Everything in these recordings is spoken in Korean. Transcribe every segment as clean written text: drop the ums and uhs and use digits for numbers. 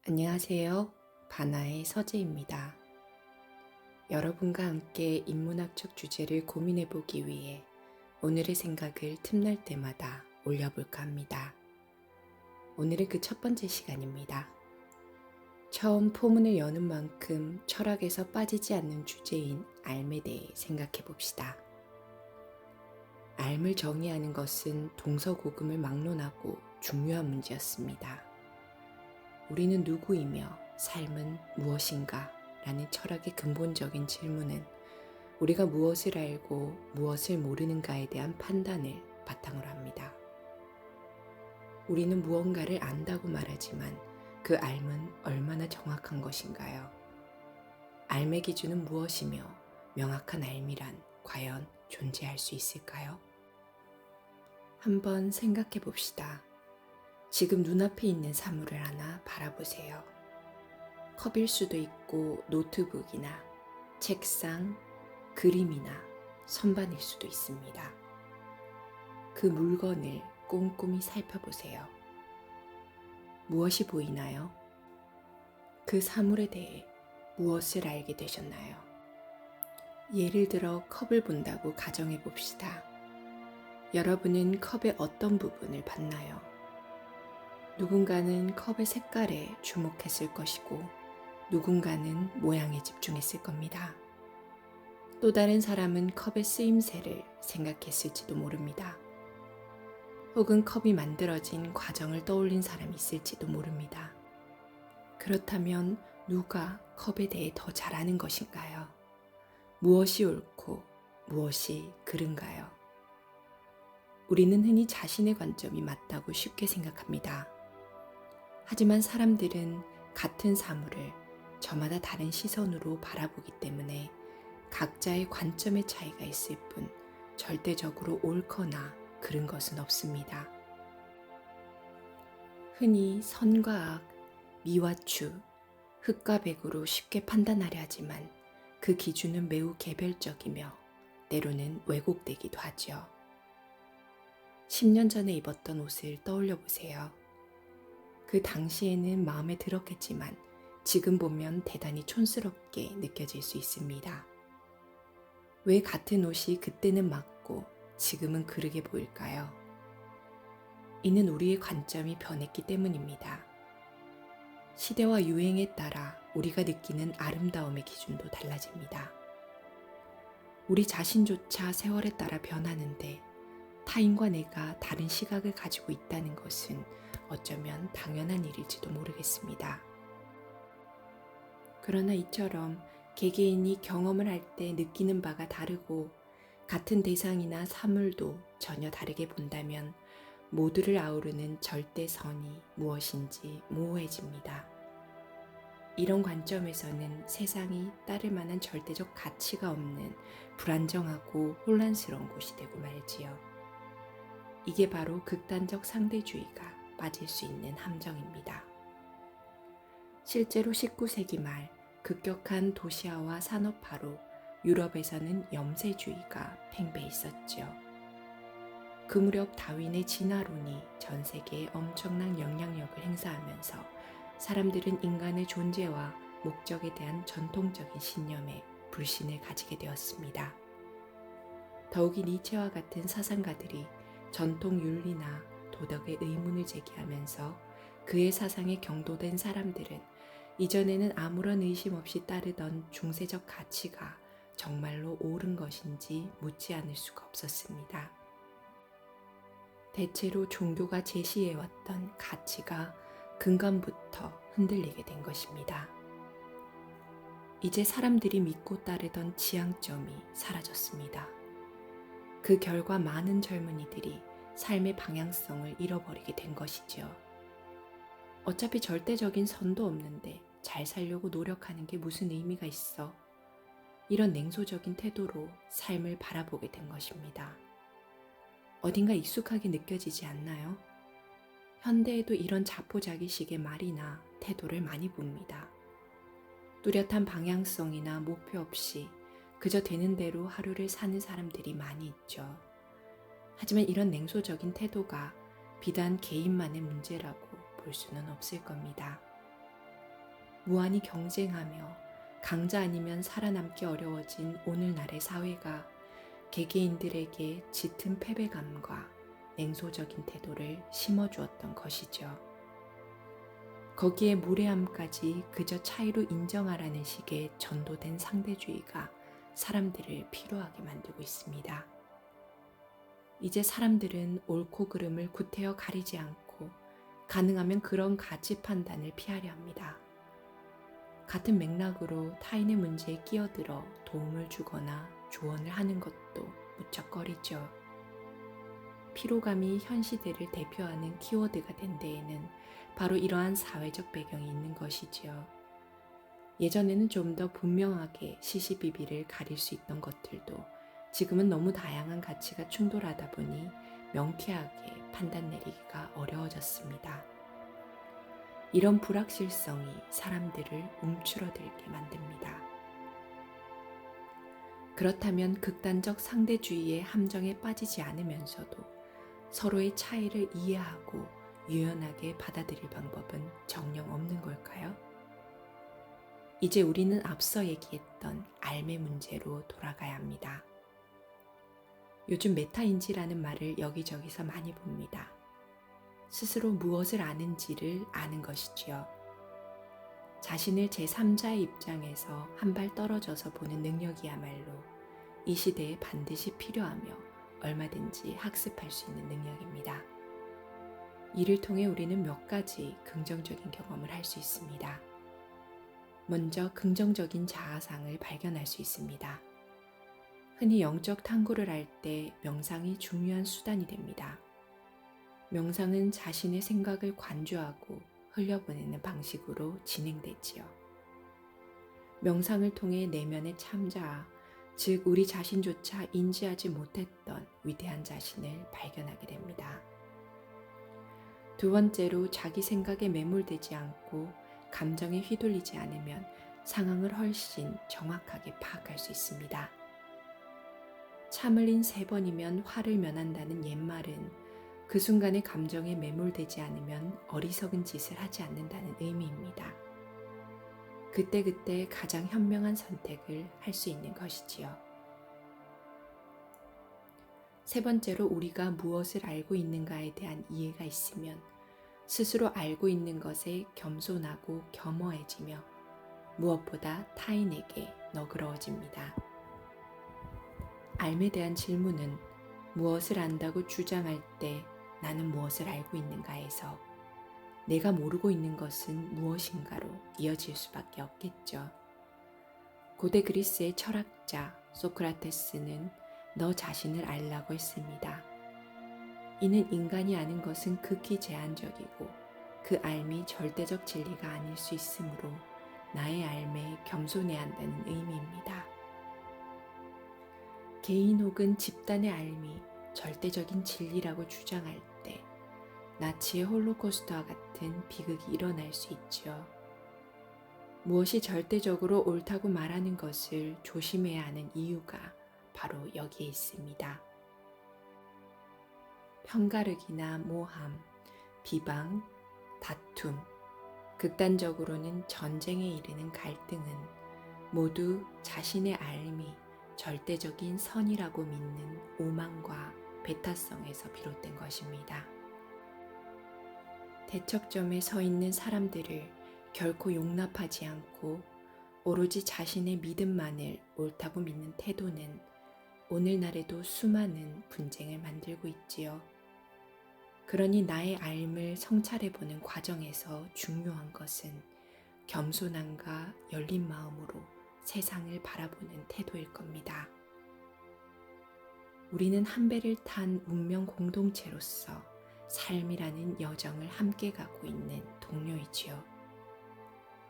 안녕하세요. 바나의 서재입니다. 여러분과 함께 인문학적 주제를 고민해 보기 위해 오늘의 생각을 틈날 때마다 올려볼까 합니다. 오늘은 그 첫 번째 시간입니다. 처음 포문을 여는 만큼 철학에서 빠지지 않는 주제인 삶에 대해 생각해 봅시다. 삶을 정의하는 것은 동서고금을 막론하고 중요한 문제였습니다. 우리는 누구이며 삶은 무엇인가? 라는 철학의 근본적인 질문은 우리가 무엇을 알고 무엇을 모르는가에 대한 판단을 바탕으로 합니다. 우리는 무언가를 안다고 말하지만 그 삶은 얼마나 정확한 것인가요? 삶의 기준은 무엇이며 명확한 삶이란 과연 존재할 수 있을까요? 한번 생각해 봅시다. 지금 눈앞에 있는 사물을 하나 바라보세요. 컵일 수도 있고 노트북이나 책상, 그림이나 선반일 수도 있습니다. 그 물건을 꼼꼼히 살펴보세요. 무엇이 보이나요? 그 사물에 대해 무엇을 알게 되셨나요? 예를 들어 컵을 본다고 가정해 봅시다. 여러분은 컵의 어떤 부분을 봤나요? 누군가는 컵의 색깔에 주목했을 것이고 누군가는 모양에 집중했을 겁니다. 또 다른 사람은 컵의 쓰임새를 생각했을지도 모릅니다. 혹은 컵이 만들어진 과정을 떠올린 사람이 있을지도 모릅니다. 그렇다면 누가 컵에 대해 더 잘 아는 것인가요? 무엇이 옳고 무엇이 그른가요? 우리는 흔히 자신의 관점이 맞다고 쉽게 생각합니다. 하지만 사람들은 같은 사물을 저마다 다른 시선으로 바라보기 때문에 각자의 관점의 차이가 있을 뿐 절대적으로 옳거나 그른 것은 없습니다. 흔히 선과 악, 미와 추, 흑과 백으로 쉽게 판단하려 하지만 그 기준은 매우 개별적이며 때로는 왜곡되기도 하죠. 10년 전에 입었던 옷을 떠올려 보세요. 그 당시에는 마음에 들었겠지만 지금 보면 대단히 촌스럽게 느껴질 수 있습니다. 왜 같은 옷이 그때는 맞고 지금은 그르게 보일까요? 이는 우리의 관점이 변했기 때문입니다. 시대와 유행에 따라 우리가 느끼는 아름다움의 기준도 달라집니다. 우리 자신조차 세월에 따라 변하는데 타인과 내가 다른 시각을 가지고 있다는 것은 어쩌면 당연한 일일지도 모르겠습니다. 그러나 이처럼 개개인이 경험을 할 때 느끼는 바가 다르고 같은 대상이나 사물도 전혀 다르게 본다면 모두를 아우르는 절대선이 무엇인지 모호해집니다. 이런 관점에서는 세상이 따를 만한 절대적 가치가 없는 불안정하고 혼란스러운 곳이 되고 말지요. 이게 바로 극단적 상대주의가 빠질 수 있는 함정입니다. 실제로 19세기 말 급격한 도시화와 산업화로 유럽에서는 염세주의가 팽배해 있었죠. 그 무렵 다윈의 진화론이 전 세계에 엄청난 영향력을 행사하면서 사람들은 인간의 존재와 목적에 대한 전통적인 신념에 불신을 가지게 되었습니다. 더욱이 니체와 같은 사상가들이 전통 윤리나 도덕의 의문을 제기하면서 그의 사상에 경도된 사람들은 이전에는 아무런 의심 없이 따르던 중세적 가치가 정말로 옳은 것인지 묻지 않을 수가 없었습니다. 대체로 종교가 제시해왔던 가치가 근간부터 흔들리게 된 것입니다. 이제 사람들이 믿고 따르던 지향점이 사라졌습니다. 그 결과 많은 젊은이들이 삶의 방향성을 잃어버리게 된 것이죠. 어차피 절대적인 선도 없는데 잘 살려고 노력하는 게 무슨 의미가 있어? 이런 냉소적인 태도로 삶을 바라보게 된 것입니다. 어딘가 익숙하게 느껴지지 않나요? 현대에도 이런 자포자기식의 말이나 태도를 많이 봅니다. 뚜렷한 방향성이나 목표 없이 그저 되는 대로 하루를 사는 사람들이 많이 있죠. 하지만 이런 냉소적인 태도가 비단 개인만의 문제라고 볼 수는 없을 겁니다. 무한히 경쟁하며 강자 아니면 살아남기 어려워진 오늘날의 사회가 개개인들에게 짙은 패배감과 냉소적인 태도를 심어주었던 것이죠. 거기에 무례함까지 그저 차이로 인정하라는 식의 전도된 상대주의가 사람들을 피로하게 만들고 있습니다. 이제 사람들은 옳고 그름을 구태여 가리지 않고 가능하면 그런 가치 판단을 피하려 합니다. 같은 맥락으로 타인의 문제에 끼어들어 도움을 주거나 조언을 하는 것도 무척거리죠. 피로감이 현 시대를 대표하는 키워드가 된 데에는 바로 이러한 사회적 배경이 있는 것이지요. 예전에는 좀 더 분명하게 시시비비를 가릴 수 있던 것들도 지금은 너무 다양한 가치가 충돌하다 보니 명쾌하게 판단 내리기가 어려워졌습니다. 이런 불확실성이 사람들을 움츠러들게 만듭니다. 그렇다면 극단적 상대주의의 함정에 빠지지 않으면서도 서로의 차이를 이해하고 유연하게 받아들일 방법은 정녕 없는 걸까요? 이제 우리는 앞서 얘기했던 삶의 문제로 돌아가야 합니다. 요즘 메타인지라는 말을 여기저기서 많이 봅니다. 스스로 무엇을 아는지를 아는 것이지요. 자신을 제3자의 입장에서 한 발 떨어져서 보는 능력이야말로 이 시대에 반드시 필요하며 얼마든지 학습할 수 있는 능력입니다. 이를 통해 우리는 몇 가지 긍정적인 경험을 할 수 있습니다. 먼저 긍정적인 자아상을 발견할 수 있습니다. 흔히 영적 탐구를 할 때 명상이 중요한 수단이 됩니다. 명상은 자신의 생각을 관조하고 흘려보내는 방식으로 진행되지요. 명상을 통해 내면의 참자, 즉 우리 자신조차 인지하지 못했던 위대한 자신을 발견하게 됩니다. 두 번째로 자기 생각에 매몰되지 않고 감정에 휘둘리지 않으면 상황을 훨씬 정확하게 파악할 수 있습니다. 참을린 3번이면 화를 면한다는 옛말은 그 순간의 감정에 매몰되지 않으면 어리석은 짓을 하지 않는다는 의미입니다. 그때그때 가장 현명한 선택을 할 수 있는 것이지요. 세 번째로 우리가 무엇을 알고 있는가에 대한 이해가 있으면 스스로 알고 있는 것에 겸손하고 겸허해지며 무엇보다 타인에게 너그러워집니다. 삶에 대한 질문은 무엇을 안다고 주장할 때 나는 무엇을 알고 있는가에서 내가 모르고 있는 것은 무엇인가로 이어질 수밖에 없겠죠. 고대 그리스의 철학자 소크라테스는 너 자신을 알라고 했습니다. 이는 인간이 아는 것은 극히 제한적이고 그 알미 절대적 진리가 아닐 수 있으므로 나의 알매에 겸손해야 한다는 의미입니다. 개인 혹은 집단의 알미, 절대적인 진리라고 주장할 때 나치의 홀로코스트와 같은 비극이 일어날 수 있지요. 무엇이 절대적으로 옳다고 말하는 것을 조심해야 하는 이유가 바로 여기에 있습니다. 편가르기나 모함, 비방, 다툼, 극단적으로는 전쟁에 이르는 갈등은 모두 자신의 알미, 절대적인 선이라고 믿는 오만과 배타성에서 비롯된 것입니다. 대척점에 서 있는 사람들을 결코 용납하지 않고 오로지 자신의 믿음만을 옳다고 믿는 태도는 오늘날에도 수많은 분쟁을 만들고 있지요. 그러니 나의 삶을 성찰해보는 과정에서 중요한 것은 겸손함과 열린 마음으로 세상을 바라보는 태도일 겁니다. 우리는 한 배를 탄 운명 공동체로서 삶이라는 여정을 함께 가고 있는 동료이지요.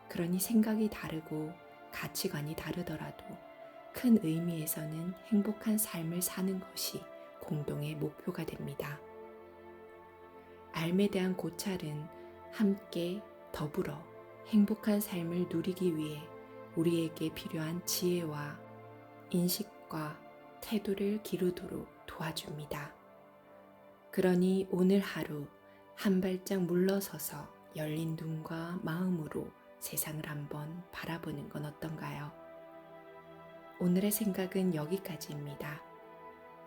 그러니 생각이 다르고 가치관이 다르더라도 큰 의미에서는 행복한 삶을 사는 것이 공동의 목표가 됩니다. 삶에 대한 고찰은 함께 더불어 행복한 삶을 누리기 위해 우리에게 필요한 지혜와 인식과 태도를 기르도록 도와줍니다. 그러니 오늘 하루 한 발짝 물러서서 열린 눈과 마음으로 세상을 한번 바라보는 건 어떤가요? 오늘의 생각은 여기까지입니다.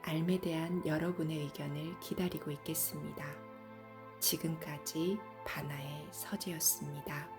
삶에 대한 여러분의 의견을 기다리고 있겠습니다. 지금까지 바나의 서재였습니다.